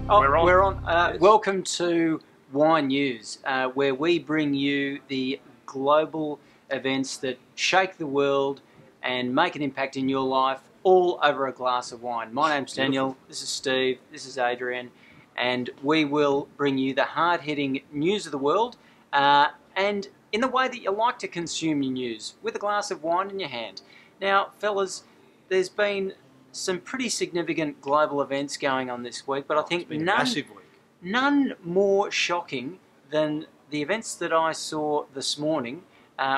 Oh, We're on. We're on. Yes. Welcome to Wine News, where we bring you the global events that shake the world and make an impact in your life, all over a glass of wine. My name's Daniel. This is Steve. This is Adrian, and we will bring you the hard-hitting news of the world, and in the way that you like to consume your news, with a glass of wine in your hand. Now, fellas, there's been some pretty significant global events going on this week, but I think none more shocking than the events that I saw this morning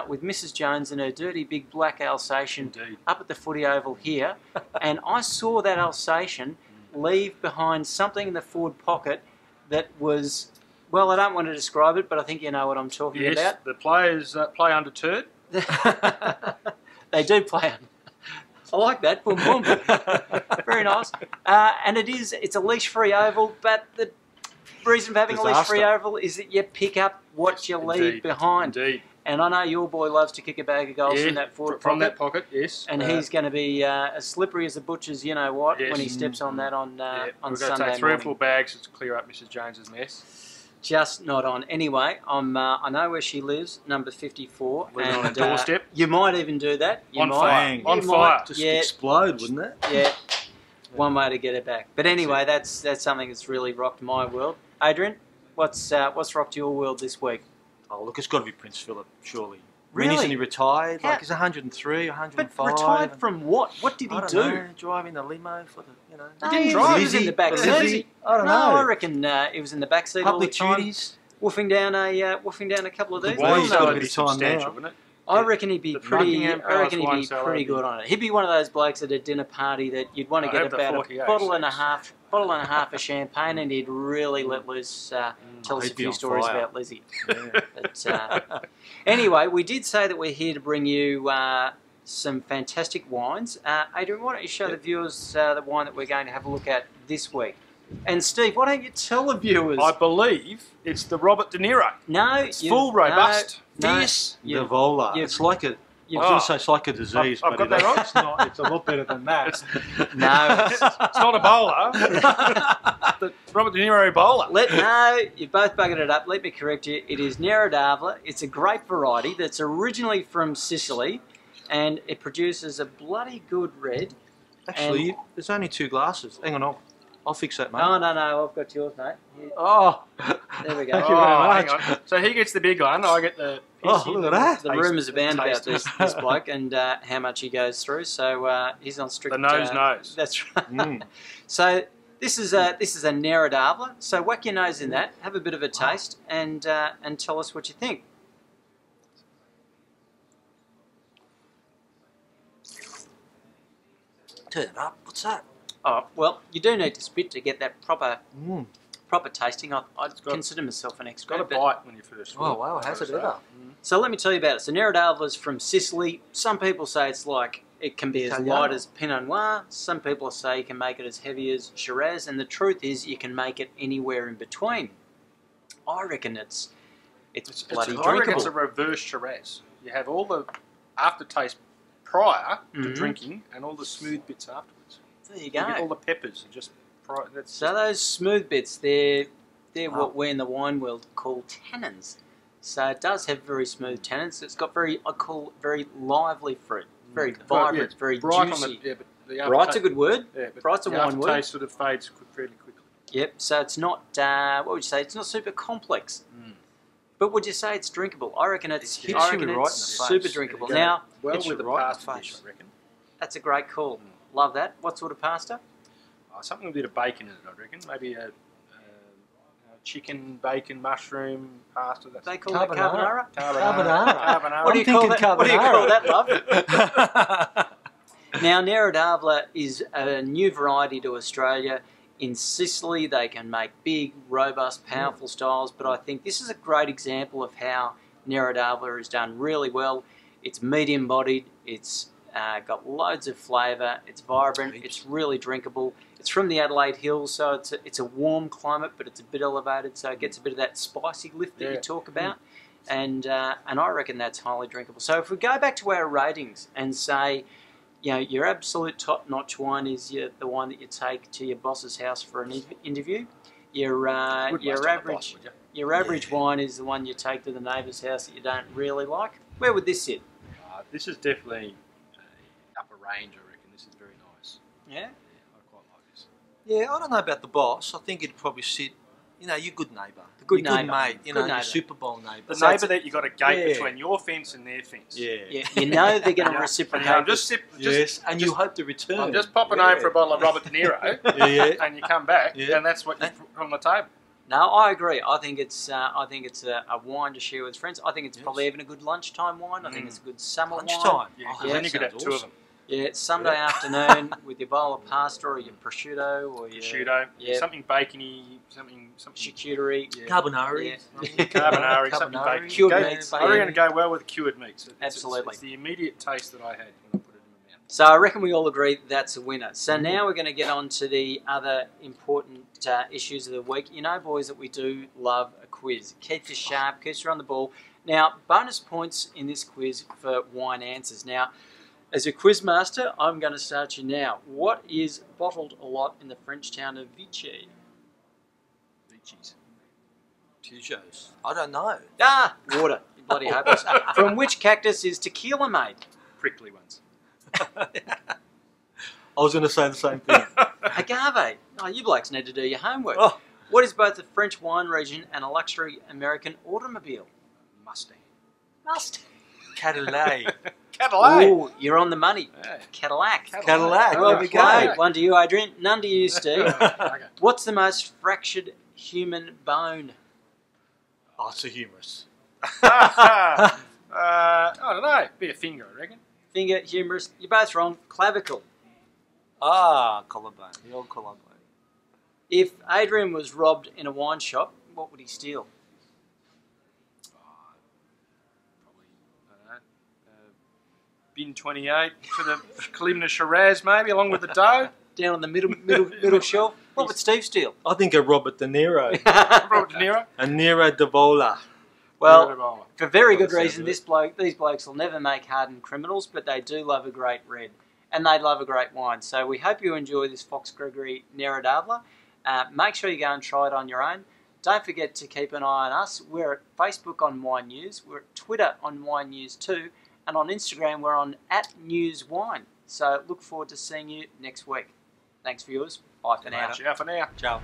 with Mrs. Jones and her dirty big black Alsatian up at the footy oval here. And I saw that Alsatian leave behind something in the forward pocket that was, well, I don't want to describe it, but I think you know what I'm talking about. Yes, the players play undeterred. They do play on. I like that. Boom, boom. Very nice. And it's a leash-free oval, but the reason for having a leash-free oval is that you pick up what you leave behind. Indeed. And I know your boy loves to kick a bag of goals from that forward pocket. From that pocket, yes. And he's going to be as slippery as a butcher's, you know what, when he steps on that on Sunday We're going to take 3 or 4 bags to clear up Mrs. Jones's mess. Just not on. Anyway, I know where she lives, number 54. Leave it on a doorstep. You might even do that. On fire. Just explode, wouldn't it? Yeah. One way to get it back. But anyway, that's something that's really rocked my world. Adrian, what's rocked your world this week? Oh, look, it's got to be Prince Philip, surely. Really? Isn't he retired? How? Like, he's 103, 105. But retired from what? What did he do? Know, driving the limo for the, you know. No, he didn't drive. He was in the back seat. I don't know. I reckon he was in the back seat all the time. Public duties. Woofing down a couple of these. Well, Well, he's no, got a it'd bit be of time substantial, now. wouldn't it? I reckon he'd be The pretty. Buckingham I reckon Palace he'd be wine pretty cellar. good on it. He'd be one of those blokes at a dinner party that you'd want to get have the about 48, a bottle and a so- half of champagne, and he'd really let loose, tell us a he'd be few on stories fire. about Lizzie. But, anyway, we did say that we're here to bring you some fantastic wines. Adrian, why don't you show the viewers the wine that we're going to have a look at this week? And Steve, why don't you tell the viewers? I believe it's the Robert De Niro. No, It's full, robust, fierce. The Vola. It's like a... I was going to say it's like a disease, I've but got that right? it's not. It's a lot better than that. No. It's not Ebola. The Robert De Niro Ebola. You've both buggered it up. Let me correct you. It is Nero d'Avola. It's a grape variety that's originally from Sicily, and it produces a bloody good red. Actually, there's only 2 glasses. Hang on, I'll fix that, mate. Oh, no, I've got yours, mate. Here, Oh, there we go. Thank you very much. Hang on. So he gets the big one. I get the... Oh, look at that. The rumours abound about this bloke and how much he goes through. So he's on strict... The nose. That's right. So this is a Nero d'Avola. So whack your nose in that, have a bit of a taste, and tell us what you think. Turn it up. What's that? Oh, well, you do need to spit to get that proper tasting. I consider myself an expert. Got a bite when you first... Oh, wow. How's it ever? So let me tell you about it. So Nero d'Avola is from Sicily. Some people say it's like, it can be as Italiano. light as Pinot Noir. Some people say you can make it as heavy as Shiraz. And the truth is you can make it anywhere in between. I reckon it's bloody I reckon drinkable. it's a reverse Shiraz. You have all the aftertaste prior to drinking and all the smooth bits afterwards. There you You go. get all the peppers and just... That's So those smooth bits, they're what we in the wine world call tannins. So it does have very smooth tannins. It's got very lively fruit, very vibrant, very bright juicy. On the Bright's a good word. Yeah, but Bright's a the wine word. aftertaste sort of fades fairly quickly. Yep. So it's not. What would you say? It's not super complex. But would you say it's drinkable? I reckon it's. Hits I you reckon right in the it's face. super drinkable. There you go. Now, Well, Hits with you the right in the pasta dish, face. I reckon. that's a great call. Love that. What sort of pasta? Something with a bit of bacon in it, I reckon. Maybe a chicken, bacon, mushroom pasta. That's They call that carbonara. Carbonara. What do you call that? thinking What do you call carbonara. that, love? Now, Nero d'Avola is a new variety to Australia. In Sicily, they can make big, robust, powerful styles, but I think this is a great example of how Nero d'Avola is done really well. It's medium-bodied, it's got loads of flavour, it's vibrant, it's really drinkable. It's from the Adelaide Hills, so it's a warm climate, but it's a bit elevated, so it gets a bit of that spicy lift that you talk about. And I reckon that's highly drinkable. So if we go back to our ratings and say, you know, your absolute top-notch wine is the wine that you take to your boss's house for an interview. Your Wouldn't waste your on the average boss, would you? your average wine is the one you take to the neighbour's house that you don't really like. Where would this sit? This is definitely upper range, I reckon. This is very nice. Yeah. Yeah, I quite like this. Yeah, I don't know about the boss. I think it'd probably sit, your good neighbour. The good your neighbour. good mate, Good your neighbour. Super Bowl neighbour. The So neighbour that you got a gate Yeah. between your fence and their fence. Yeah. Yeah, you know they're going to Yeah. reciprocate. I'm just Yes, and you hope to return. I'm just popping Yeah. home for a bottle of Robert De Niro, Yeah. and you come back, Yeah. and that's what you put on the table. No, I agree. I think it's a wine to share with friends. I think it's Yes. probably even a good lunchtime wine. I think it's a good summer wine. Lunchtime. Yeah, 'cause Oh, then that you could have sounds two of awesome. them. Yeah, it's Sunday afternoon with your bowl of pasta or your prosciutto or your Prosciutto, yeah, something bacony, something charcuterie. yeah. Carbonari. Carbonari, something bacon. Cured Go- meats, I reckon yeah. it'd go well with cured meats. Absolutely. It's the immediate taste that I had when I put it in my mouth. So I reckon we all agree that's a winner. So now we're going to get on to the other important issues of the week. You know, boys, that we do love a quiz. Keeps you sharp, keeps you on the ball. Now, bonus points in this quiz for wine answers. Now, as a quiz master, I'm going to start you now. What is bottled a lot in the French town of Vichy? Lychees. Peugeots. I don't know. Ah, water. You bloody hopeless. From which cactus is tequila made? Prickly ones. I was going to say the same thing. Agave. Oh, you blokes need to do your homework. Oh. What is both a French wine region and a luxury American automobile? Mustang. Mustang. Cadillac. Cadillac. Ooh, you're on the money. Yeah. Cadillac. Cadillac. Well There we go. played. One to you, Adrian. None to you, Steve. Okay. What's the most fractured human bone? Oh, it's a humerus. I don't know. Be a finger, I reckon. Finger, humerus. You're both wrong. Clavicle. Ah, collarbone. The old collarbone. If Adrian was robbed in a wine shop, what would he steal? Probably, I don't know. Bin 28 for the Kalimna Shiraz, maybe, along with the dough. Down on the middle shelf. What would Steve steal? I think a Robert De Niro. Robert De Niro. A Nero de Vola. Well, for very good That sounds reason, good. these blokes will never make hardened criminals, but they do love a great red. And they love a great wine. So we hope you enjoy this Fox Gregory Nero d'Adler. Make sure you go and try it on your own. Don't forget to keep an eye on us. We're at Facebook on Wine News. We're at Twitter on Wine News too. And on Instagram, we're on @NewsWine. So look forward to seeing you next week. Thanks for yours. Bye for now. Ciao for now. Ciao.